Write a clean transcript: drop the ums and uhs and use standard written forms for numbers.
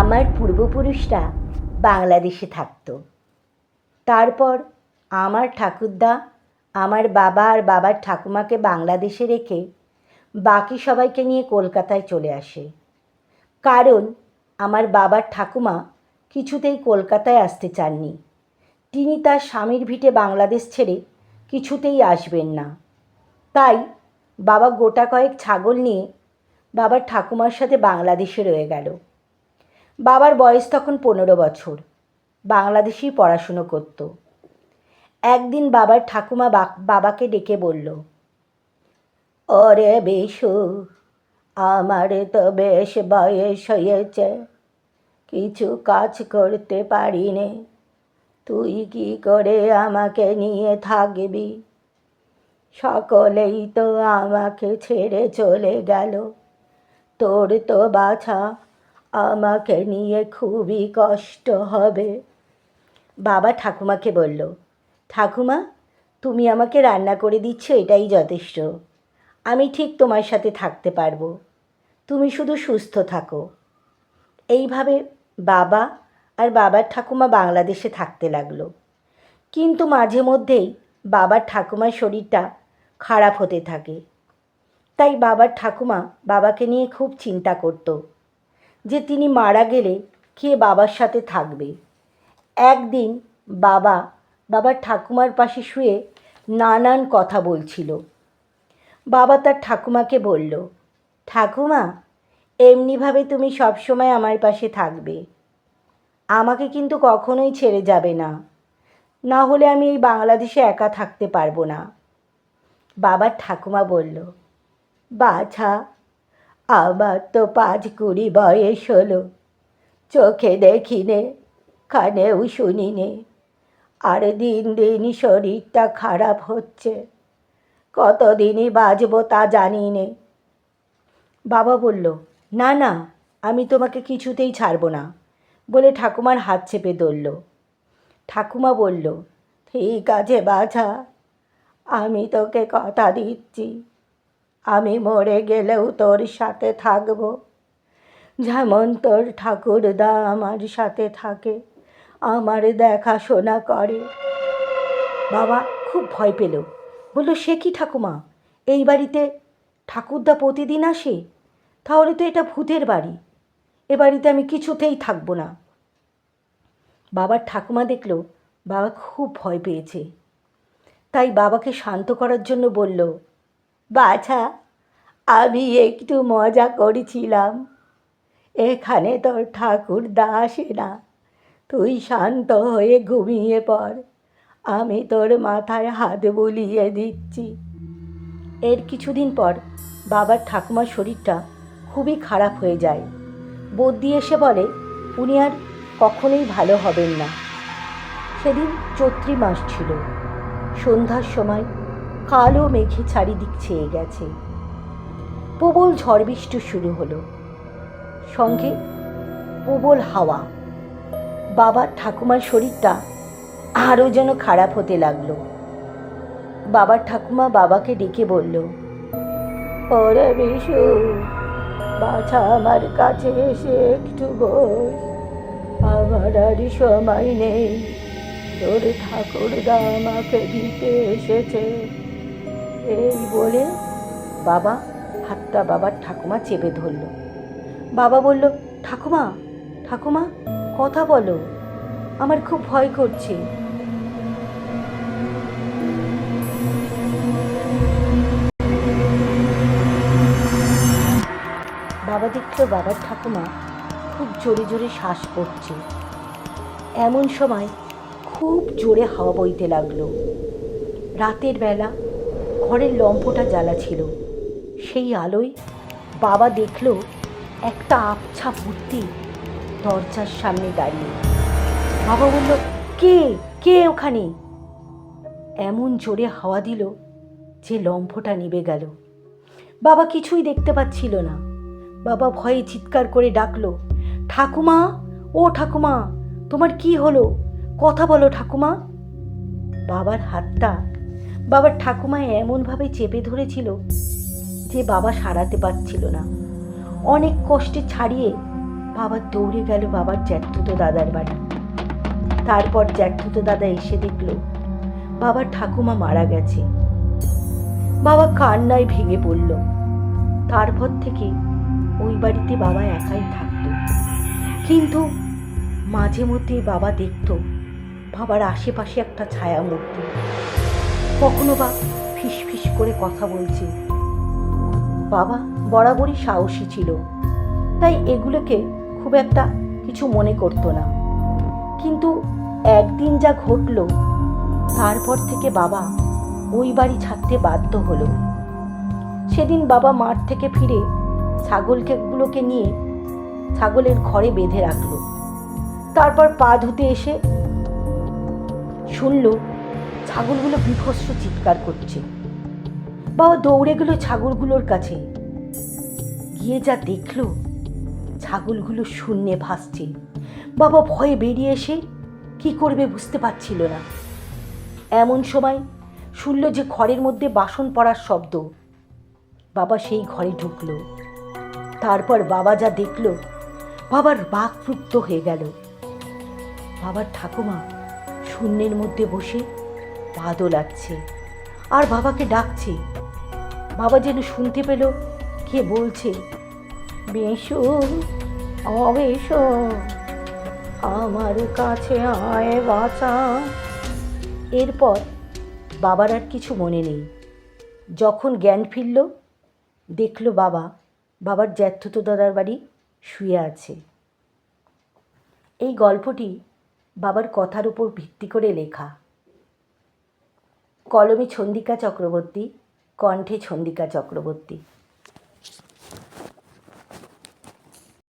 আমার পূর্বপুরুষরা বাংলাদেশে থাকতো। তারপর আমার ঠাকুরদা আমার বাবা আর বাবার ঠাকুমাকে বাংলাদেশে রেখে বাকি সবাইকে নিয়ে কলকাতায় চলে আসে। কারণ আমার বাবার ঠাকুমা কিছুতেই কলকাতায় আসতে চাননি। তিনি তার স্বামীর ভিটে বাংলাদেশ ছেড়ে কিছুতেই আসবেন না। তাই বাবা গোটা কয়েক ছাগল নিয়ে বাবার ঠাকুমার সাথে বাংলাদেশে রয়ে গেল। বাবার বয়স তখন 15 বছর। বাংলাদেশেই পড়াশুনো করত। একদিন বাবার ঠাকুমা বাবাকে ডেকে বলল, ওরে বিশু, আমার তো বেশ বয়স হয়েছে, কিছু কাজ করতে পারি নে, তুই কি করে আমাকে নিয়ে থাকবি? সকলেই তো আমাকে ছেড়ে চলে গেল, তোর তো বাছা আমাকে নিয়ে খুবই কষ্ট হবে। বাবা ঠাকুমাকে বলল, ঠাকুমা, তুমি আমাকে রান্না করে দিচ্ছ, এটাই যথেষ্ট। আমি ঠিক তোমার সাথে থাকতে পারবো, তুমি শুধু সুস্থ থাকো। এইভাবে বাবা আর বাবার ঠাকুমা বাংলাদেশে থাকতে লাগলো। কিন্তু মাঝে মধ্যেই বাবার ঠাকুমার শরীরটা খারাপ হতে থাকে। তাই বাবার ঠাকুমা বাবাকে নিয়ে খুব চিন্তা করত যে তিনি মারা গেলে কে বাবার সাথে থাকবে। একদিন বাবার ঠাকুমার পাশে শুয়ে নানান কথা বলছিল। বাবা তার ঠাকুমাকে বলল, ঠাকুমা, এমনিভাবে তুমি সবসময় আমার পাশে থাকবে, আমাকে কিন্তু কখনোই ছেড়ে যাবে না, না হলে আমি এই বাংলাদেশে একা থাকতে পারবো না। বাবার ঠাকুমা বলল, বাছা, আমার তো 5-20 বয়স হলো, চোখে দেখি নে, কানেও শুনি নে, আর দিন দিন শরীরটা খারাপ হচ্ছে, কতদিনই বাঁচবো তা জানি নে। বাবা বলল, না না, আমি তোমাকে কিছুতেই ছাড়বো না, বলে ঠাকুমার হাত চেপে ধরল। ঠাকুমা বলল, ঠিক আছে বাছা, আমি তোকে কথা দিচ্ছি, আমি মরে গেলেও তোর সাথে থাকবো, যেমন তোর ঠাকুরদা আমার সাথে থাকে, আমার দেখাশোনা করে। বাবা খুব ভয় পেল, বলল, সে কি ঠাকুমা, এই বাড়িতে ঠাকুরদা প্রতিদিন আসে? তাহলে তো এটা ভূতের বাড়ি, এ বাড়িতে আমি কিছুতেই থাকবো না। বাবার ঠাকুমা দেখল বাবা খুব ভয় পেয়েছে, তাই বাবাকে শান্ত করার জন্য বলল, বাছা, আমি একটু মজা করেছিলাম, এখানে তোর ঠাকুরদা আসে না, তুই শান্ত হয়ে ঘুমিয়ে পড়, আমি তোর মাথায় হাত বুলিয়ে দিচ্ছি। এর কিছুদিন পর বাবার ঠাকুমার শরীরটা খুবই খারাপ হয়ে যায়। বদ্যি এসে বলে উনি আর কখনোই ভালো হবেন না। সেদিন চৈত্রি মাস ছিল। সন্ধ্যার সময় কালো মেঘে চারিদিক ছেয়ে গেছে। প্রবল ঝড় বৃষ্টি শুরু হলো, সঙ্গে প্রবল হাওয়া। বাবার ঠাকুমার শরীরটা আরও যেন খারাপ হতে লাগলো। বাবার ঠাকুমা বাবাকে ডেকে বলল, ওরে বিশু, বাছা, আমার কাছে এসে একটু বস, আমার আর সময় নেই, তোর ঠাকুরদা আমাকে দিতে এসেছে। এই বলে বাবা হাতটা বাবার ঠাকুমা চেপে ধরল। বাবা বলল, ঠাকুমা, ঠাকুমা, কথা বলো, আমার খুব ভয় করছে। বাবা দেখল বাবার ঠাকুমা খুব জোরে জোরে শ্বাস পড়ছে। এমন সময় খুব জোরে হাওয়া বইতে লাগলো। রাতের বেলা ঘরের লম্পটা জ্বালা ছিল, সেই আলোয় বাবা দেখল একটা আবছা মূর্তি দরজার সামনে দাঁড়িয়ে। বাবা বলল, কে কে ওখানে? এমন জোরে হাওয়া দিল যে লম্পটা নিভে গেল। বাবা কিছুই দেখতে পাচ্ছিল না। বাবা ভয়ে চিৎকার করে ডাকলো, ঠাকুমা, ও ঠাকুমা, তোমার কি হলো? কথা বলো ঠাকুমা। বাবার হাতটা বাবার ঠাকুমা এমনভাবে চেপে ধরেছিল যে বাবা সারাতে পারছিল না। অনেক কষ্টে ছাড়িয়ে বাবা দৌড়ে গেল বাবার জ্যাঠতুতো দাদার বাড়ি। তারপর জ্যাঠতুতো দাদা এসে দেখল বাবার ঠাকুমা মারা গেছে। বাবা কান্নায় ভেঙে পড়ল। তারপর থেকে ওই বাড়িতে বাবা একাই থাকত। কিন্তু মাঝে মধ্যে বাবা দেখত বাবার আশেপাশে একটা ছায়া মূর্তি, কখনো বা ফিস ফিস করে কথা বলছে। বাবা বরাবরই সাহসী ছিল, তাই এগুলোকে খুব একটা কিছু মনে করতো না। কিন্তু একদিন যা ঘটল, তারপর থেকে বাবা ওই বাড়ি ছাড়তে বাধ্য হলো। সেদিন বাবা মাঠ থেকে ফিরে ছাগলগুলোকে নিয়ে ছাগলের ঘরে বেঁধে রাখলো। তারপর পা ধুতে এসে শুনল ছাগলগুলো বীভৎস চিৎকার করছে। বাবা দৌড়ে গেল ছাগলগুলোর কাছে। গিয়ে যা দেখল ছাগলগুলো শূন্যে ভাসছে। বাবা ভয়ে বেরিয়ে এসে কি করবে বুঝতে পারছিল না। এমন সময় শুনল যে ঘরের মধ্যে বাসন পড়ার শব্দ। বাবা সেই ঘরে ঢুকল। তারপর বাবা যা দেখল, বাবার বাকরুদ্ধ হয়ে গেল। বাবার ঠাকুমা শূন্যের মধ্যে বসে পা দোলাচ্ছে আর বাবাকে ডাকছে। বাবা যেন শুনতে পেল কে বলছে, বেশু ও বেশু, আমার কাছে আয় বাঁচা। এরপর বাবার আর কিছু মনে নেই। যখন জ্ঞান ফিরল, দেখল বাবার জ্যাঠতুতো দাদার বাড়ি শুয়ে আছে। এই গল্পটি বাবার কথার উপর ভিত্তি করে লেখা। কলমে ছন্দিকা চক্রবর্তী, কণ্ঠে ছন্দিকা চক্রবর্তী।